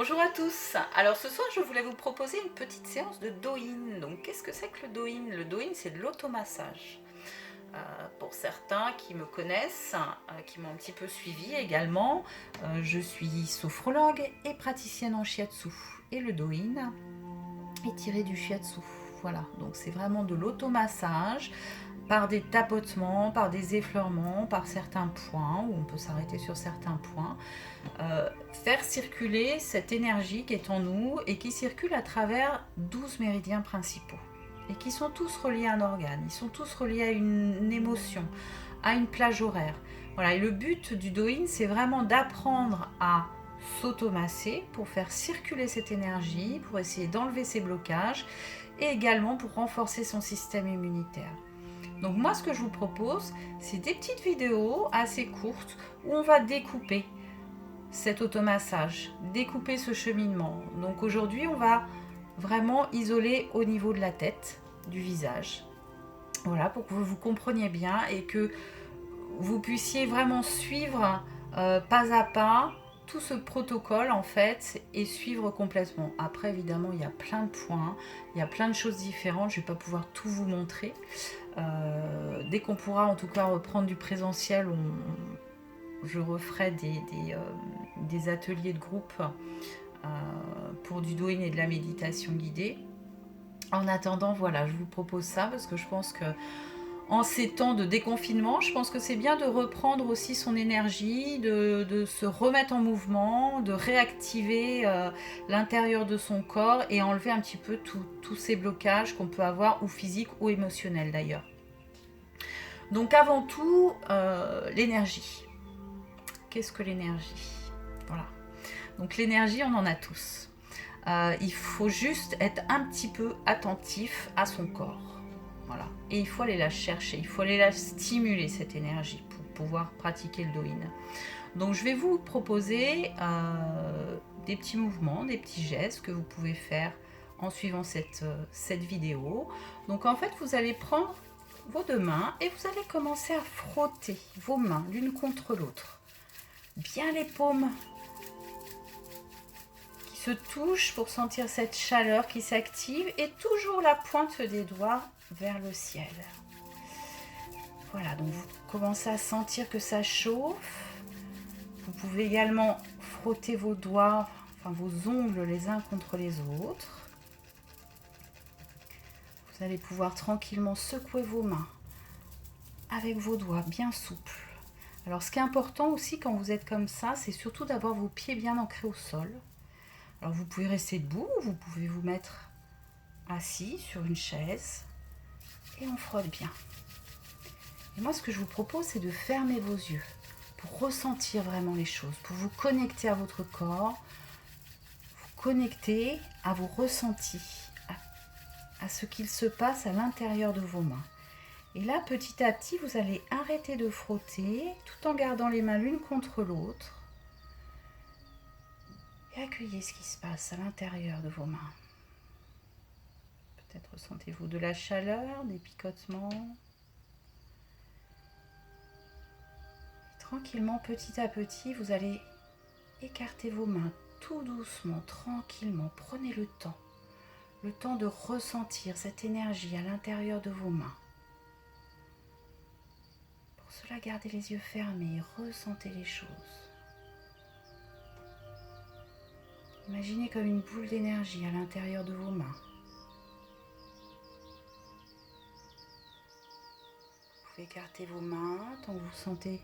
Bonjour à tous. Alors ce soir, je voulais vous proposer une petite séance de Do-in. Donc qu'est-ce que c'est que le Do-in? Le Do-in, c'est de l'automassage. Pour certains qui me connaissent, qui m'ont un petit peu suivi également, je suis sophrologue et praticienne en shiatsu. Et le Do-in est tiré du shiatsu. Voilà, donc c'est vraiment de l'automassage par des tapotements, par des effleurements, par certains points, où on peut s'arrêter sur certains points, faire circuler cette énergie qui est en nous et qui circule à travers 12 méridiens principaux. Et qui sont tous reliés à un organe, ils sont tous reliés à une émotion, à une plage horaire. Voilà, et le but du Do-in, c'est vraiment d'apprendre à s'automasser pour faire circuler cette énergie, pour essayer d'enlever ses blocages et également pour renforcer son système immunitaire. Donc moi, ce que je vous propose, c'est des petites vidéos assez courtes où on va découper cet automassage, découper ce cheminement. Donc aujourd'hui, on va vraiment isoler au niveau de la tête, du visage. Voilà, pour que vous compreniez bien et que vous puissiez vraiment suivre pas à pas tout ce protocole en fait et suivre complètement. Après évidemment il y a plein de points, il y a plein de choses différentes, je ne vais pas pouvoir tout vous montrer. Dès qu'on pourra en tout cas reprendre du présentiel, je referai des ateliers de groupe pour du Do-in et de la méditation guidée. En attendant, voilà, je vous propose ça parce que je pense que en ces temps de déconfinement, je pense que c'est bien de reprendre aussi son énergie, de se remettre en mouvement, de réactiver l'intérieur de son corps et enlever un petit peu tous ces blocages qu'on peut avoir, ou physiques ou émotionnels d'ailleurs. Donc avant tout, l'énergie. Qu'est-ce que l'énergie? Voilà. Donc l'énergie, on en a tous. Il faut juste être un petit peu attentif à son corps. Voilà. Et il faut aller la chercher, il faut aller la stimuler, cette énergie, pour pouvoir pratiquer le Do-in. Donc je vais vous proposer des petits mouvements, des petits gestes que vous pouvez faire en suivant cette vidéo. Donc en fait, vous allez prendre vos deux mains et vous allez commencer à frotter vos mains l'une contre l'autre. Bien les paumes qui se touchent pour sentir cette chaleur qui s'active et toujours la pointe des doigts vers le ciel. Voilà, donc vous commencez à sentir que ça chauffe. Vous pouvez également frotter vos doigts, enfin vos ongles les uns contre les autres. Vous allez pouvoir tranquillement secouer vos mains avec vos doigts bien souples. Alors ce qui est important aussi quand vous êtes comme ça, c'est surtout d'avoir vos pieds bien ancrés au sol. Alors vous pouvez rester debout, vous pouvez vous mettre assis sur une chaise et on frotte bien. Et moi ce que je vous propose, c'est de fermer vos yeux pour ressentir vraiment les choses, pour vous connecter à votre corps, vous connecter à vos ressentis, à ce qu'il se passe à l'intérieur de vos mains. Et là, petit à petit, vous allez arrêter de frotter tout en gardant les mains l'une contre l'autre et accueillez ce qui se passe à l'intérieur de vos mains. Peut-être ressentez-vous de la chaleur, des picotements. Et tranquillement, petit à petit, vous allez écarter vos mains tout doucement, tranquillement. Prenez le temps de ressentir cette énergie à l'intérieur de vos mains. Pour cela, gardez les yeux fermés et ressentez les choses. Imaginez comme une boule d'énergie à l'intérieur de vos mains. Vous pouvez écarter vos mains tant que vous sentez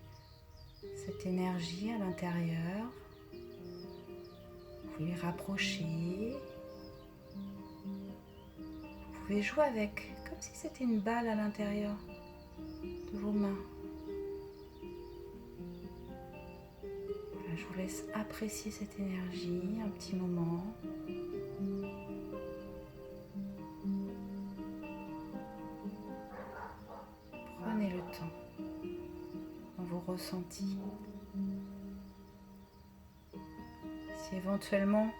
cette énergie à l'intérieur. Vous pouvez les rapprocher. Vous pouvez jouer avec, comme si c'était une balle à l'intérieur de vos mains. Voilà, je vous laisse apprécier cette énergie un petit moment. Prenez le temps dans vos ressentis. Si éventuellement,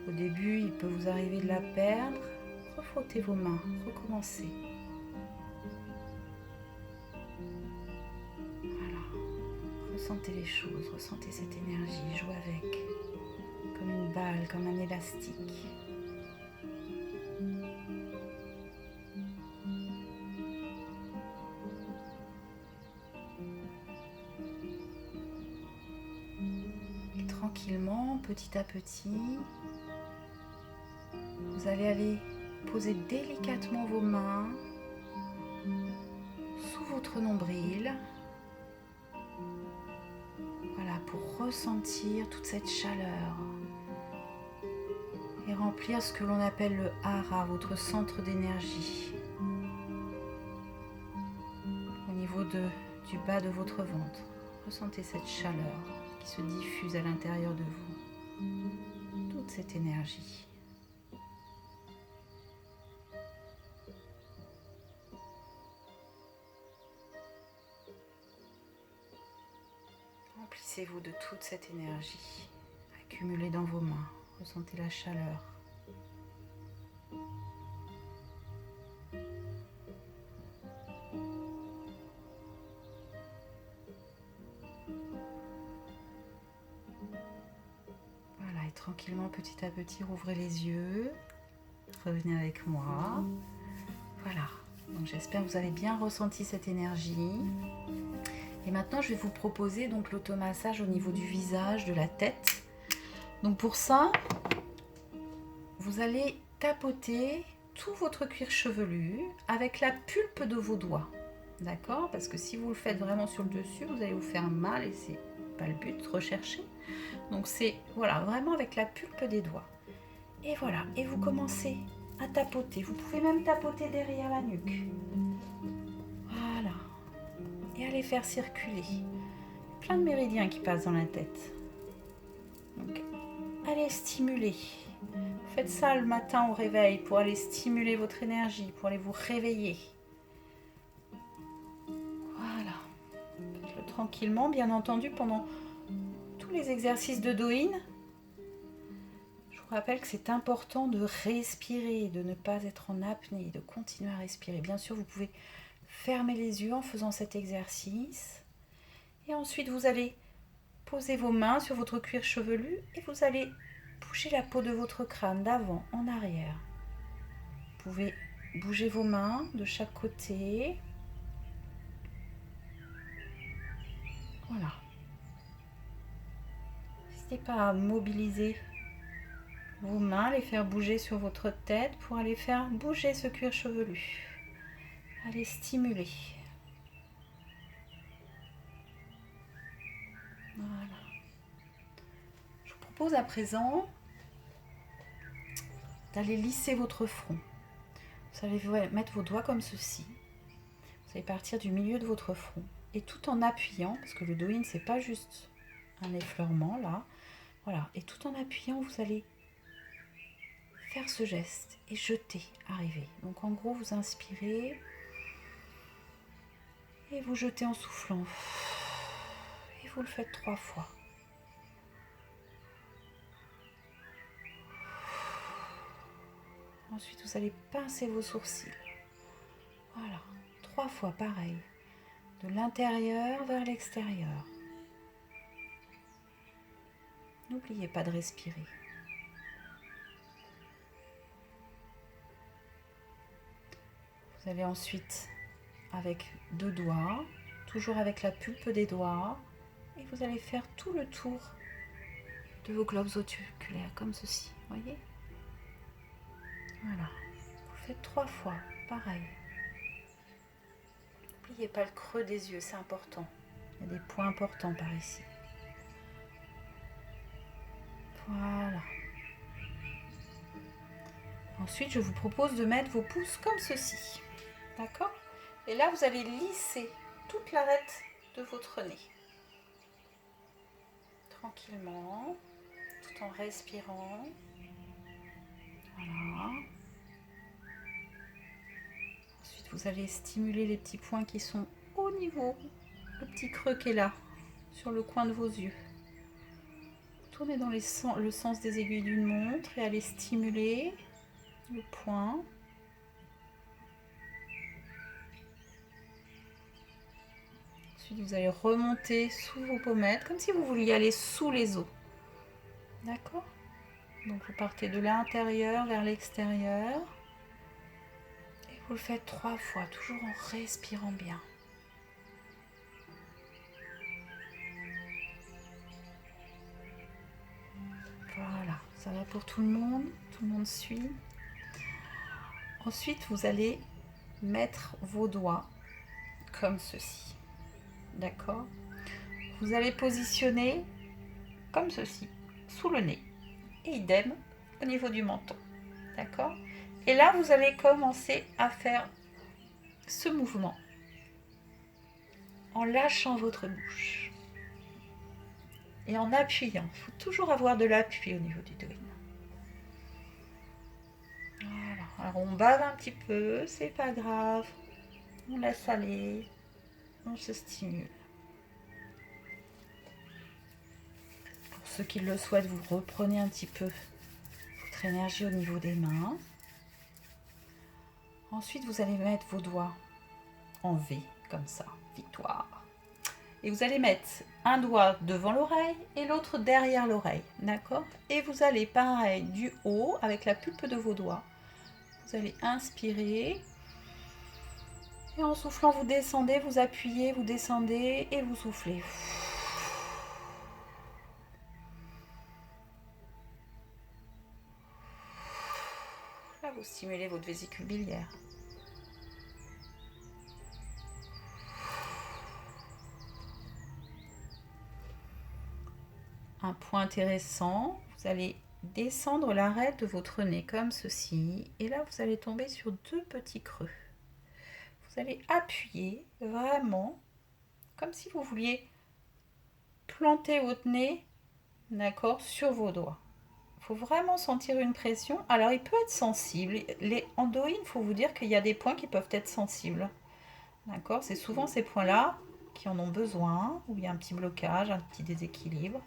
au début, il peut vous arriver de la perdre, refrottez vos mains, recommencez. Voilà, ressentez les choses, ressentez cette énergie, jouez avec, comme une s'emballe comme un élastique. Et tranquillement, petit à petit, vous allez aller poser délicatement vos mains sous votre nombril. Voilà, pour ressentir toute cette chaleur et remplir ce que l'on appelle le hara, votre centre d'énergie, au niveau du bas de votre ventre. Ressentez cette chaleur qui se diffuse à l'intérieur de vous, toute cette énergie. Remplissez-vous de toute cette énergie accumulée dans vos mains. Ressentez la chaleur. Voilà, et tranquillement, petit à petit, rouvrez les yeux. Revenez avec moi. Voilà, donc j'espère que vous avez bien ressenti cette énergie. Et maintenant, je vais vous proposer donc l'automassage au niveau du visage, de la tête. Donc pour ça, vous allez tapoter tout votre cuir chevelu avec la pulpe de vos doigts. D'accord? Parce que si vous le faites vraiment sur le dessus, vous allez vous faire mal et c'est pas le but recherché. Donc c'est voilà, vraiment avec la pulpe des doigts. Et voilà, et vous commencez à tapoter. Vous pouvez même tapoter derrière la nuque. Voilà. Et allez faire circuler. Plein de méridiens qui passent dans la tête. Donc, allez stimuler. Faites ça le matin au réveil pour aller stimuler votre énergie, pour aller vous réveiller. Voilà. Faites-le tranquillement, bien entendu, pendant tous les exercices de Doin. Je vous rappelle que c'est important de respirer, de ne pas être en apnée, de continuer à respirer. Bien sûr, vous pouvez fermer les yeux en faisant cet exercice. Et ensuite, vous allez poser vos mains sur votre cuir chevelu et vous allez bouger la peau de votre crâne d'avant en arrière. Vous pouvez bouger vos mains de chaque côté. Voilà. N'hésitez pas à mobiliser vos mains, les faire bouger sur votre tête pour aller faire bouger ce cuir chevelu. Allez stimuler. Voilà. Je vous propose à présent d'aller lisser votre front. Vous allez mettre vos doigts comme ceci. Vous allez partir du milieu de votre front et tout en appuyant, parce que le Doin c'est pas juste un effleurement là, voilà, et tout en appuyant vous allez faire ce geste et jeter, arriver. Donc en gros vous inspirez et vous jetez en soufflant et vous le faites 3 fois. Ensuite vous allez pincer vos sourcils, voilà, 3 fois pareil, de l'intérieur vers l'extérieur. N'oubliez pas de respirer. Vous allez ensuite, avec 2 doigts, toujours avec la pulpe des doigts, et vous allez faire tout le tour de vos globes oculaires, comme ceci, voyez? Voilà. Vous faites 3 fois, pareil. N'oubliez pas le creux des yeux, c'est important. Il y a des points importants par ici. Voilà. Ensuite, je vous propose de mettre vos pouces comme ceci. D'accord? Et là, vous allez lisser toute l'arête de votre nez. Tranquillement, tout en respirant. Voilà. Ensuite, vous allez stimuler les petits points qui sont au niveau, le petit creux qui est là, sur le coin de vos yeux. Tournez dans le sens des aiguilles d'une montre et allez stimuler le point. Ensuite, vous allez remonter sous vos pommettes, comme si vous vouliez aller sous les os. D'accord? Donc vous partez de l'intérieur vers l'extérieur. Et vous le faites 3 fois, toujours en respirant bien. Voilà, ça va pour tout le monde suit. Ensuite, vous allez mettre vos doigts comme ceci. D'accord? Vous allez positionner comme ceci, sous le nez. Et idem au niveau du menton. D'accord? Et là, vous allez commencer à faire ce mouvement en lâchant votre bouche et en appuyant. Il faut toujours avoir de l'appui au niveau du Doin. Voilà. Alors on bave un petit peu, c'est pas grave. On laisse aller, on se stimule. Pour ceux qui le souhaitent, vous reprenez un petit peu votre énergie au niveau des mains. Ensuite, vous allez mettre vos doigts en V, comme ça, victoire. Et vous allez mettre un doigt devant l'oreille et l'autre derrière l'oreille, d'accord? Et vous allez, pareil, du haut, avec la pulpe de vos doigts, vous allez inspirer. Et en soufflant, vous descendez, vous appuyez, vous descendez et vous soufflez. Là, vous stimulez votre vésicule biliaire. Un point intéressant, vous allez descendre l'arête de votre nez comme ceci. Et là, vous allez tomber sur 2 petits creux. Vous allez appuyer vraiment comme si vous vouliez planter votre nez, d'accord, sur vos doigts. Il faut vraiment sentir une pression. Alors, il peut être sensible. En Doin, il faut vous dire qu'il y a des points qui peuvent être sensibles. D'accord? C'est souvent ces points-là qui en ont besoin, où il y a un petit blocage, un petit déséquilibre.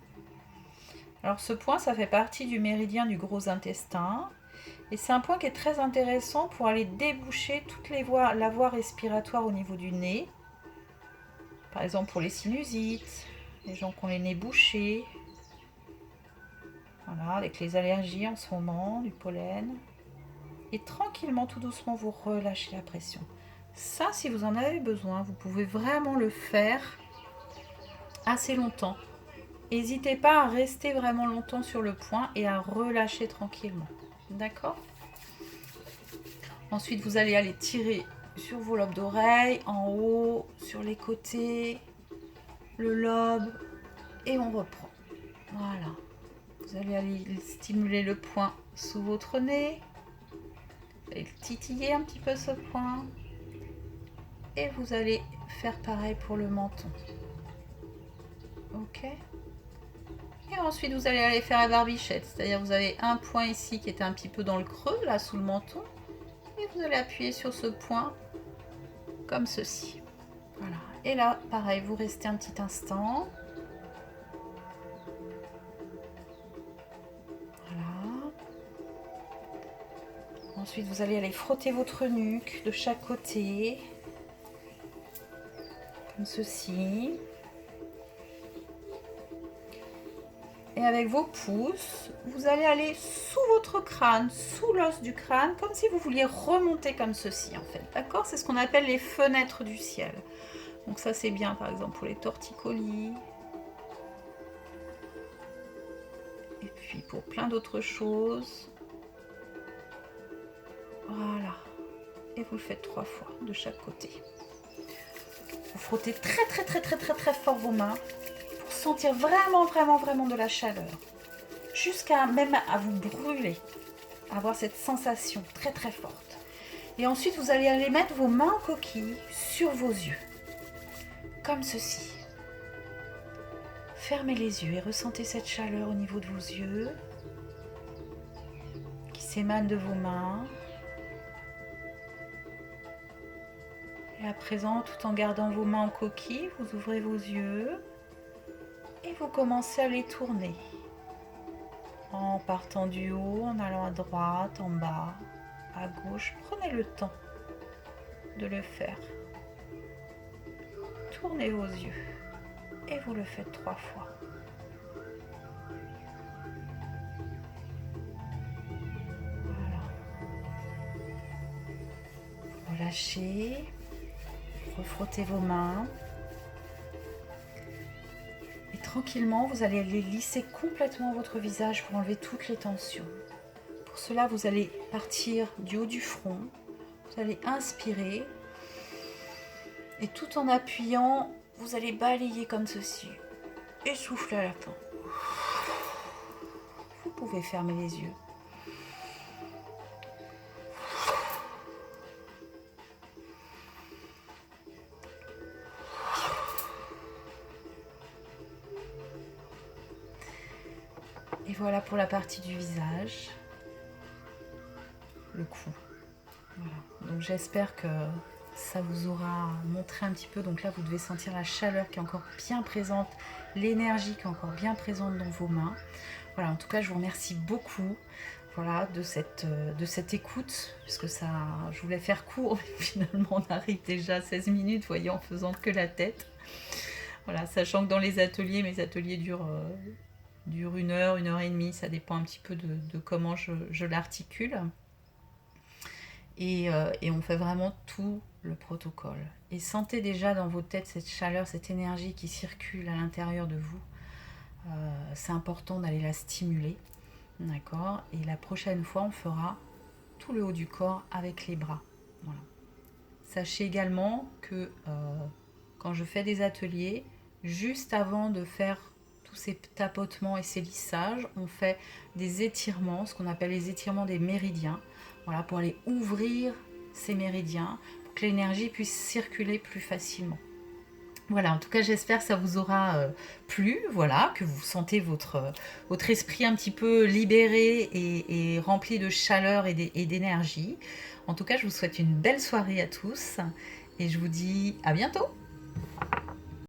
Alors, ce point, ça fait partie du méridien du gros intestin. Et c'est un point qui est très intéressant pour aller déboucher toutes les voies, la voie respiratoire au niveau du nez. Par exemple, pour les sinusites, les gens qui ont les nez bouchés. Voilà, avec les allergies en ce moment, du pollen. Et tranquillement, tout doucement, vous relâchez la pression. Ça, si vous en avez besoin, vous pouvez vraiment le faire assez longtemps. N'hésitez pas à rester vraiment longtemps sur le point et à relâcher tranquillement. D'accord? Ensuite, vous allez aller tirer sur vos lobes d'oreilles, en haut, sur les côtés, le lobe, et on reprend. Voilà. Vous allez aller stimuler le point sous votre nez. Vous allez titiller un petit peu ce point. Et vous allez faire pareil pour le menton. Ok? Et ensuite, vous allez aller faire la barbichette. C'est-à-dire, vous avez un point ici qui est un petit peu dans le creux, là, sous le menton. Et vous allez appuyer sur ce point, comme ceci. Voilà. Et là, pareil, vous restez un petit instant. Voilà. Ensuite, vous allez aller frotter votre nuque de chaque côté. Comme ceci. Et avec vos pouces, vous allez aller sous votre crâne, sous l'os du crâne, comme si vous vouliez remonter comme ceci en fait. D'accord? C'est ce qu'on appelle les fenêtres du ciel. Donc ça c'est bien par exemple pour les torticolis. Et puis pour plein d'autres choses. Voilà. Et vous le faites 3 fois de chaque côté. Vous frottez très fort vos mains. Sentir vraiment de la chaleur, jusqu'à même à vous brûler, avoir cette sensation très forte. Et ensuite, vous allez aller mettre vos mains en coquille sur vos yeux, comme ceci. Fermez les yeux et ressentez cette chaleur au niveau de vos yeux, qui s'émane de vos mains. Et à présent, tout en gardant vos mains en coquille, vous ouvrez vos yeux. Et vous commencez à les tourner en partant du haut, en allant à droite, en bas, à gauche. Prenez le temps de le faire. Tournez vos yeux et vous le faites 3 fois. relâcher, refrottez vos mains. Et tranquillement, vous allez les lisser complètement votre visage pour enlever toutes les tensions. Pour cela, vous allez partir du haut du front. Vous allez inspirer. Et tout en appuyant, vous allez balayer comme ceci. Et souffler à la fin. Vous pouvez fermer les yeux. Et voilà pour la partie du visage, le cou. Voilà. Donc j'espère que ça vous aura montré un petit peu. Donc là, vous devez sentir la chaleur qui est encore bien présente, l'énergie qui est encore bien présente dans vos mains. Voilà, en tout cas, je vous remercie beaucoup. Voilà, de cette écoute, puisque ça, je voulais faire court, mais finalement on arrive déjà à 16 minutes, voyez, en faisant que la tête. Voilà, sachant que dans les ateliers, mes ateliers durent 1 heure et demie, ça dépend un petit peu de comment je l'articule. Et on fait vraiment tout le protocole. Et sentez déjà dans vos têtes cette chaleur, cette énergie qui circule à l'intérieur de vous. C'est important d'aller la stimuler. D'accord. Et la prochaine fois, on fera tout le haut du corps avec les bras. Voilà. Sachez également que quand je fais des ateliers, juste avant de faire tous ces tapotements et ces lissages, on fait des étirements, ce qu'on appelle les étirements des méridiens. Voilà, pour aller ouvrir ces méridiens, pour que l'énergie puisse circuler plus facilement. Voilà, en tout cas, j'espère que ça vous aura plu, voilà, que vous sentez votre esprit un petit peu libéré et rempli de chaleur et d'énergie. En tout cas, je vous souhaite une belle soirée à tous et je vous dis à bientôt.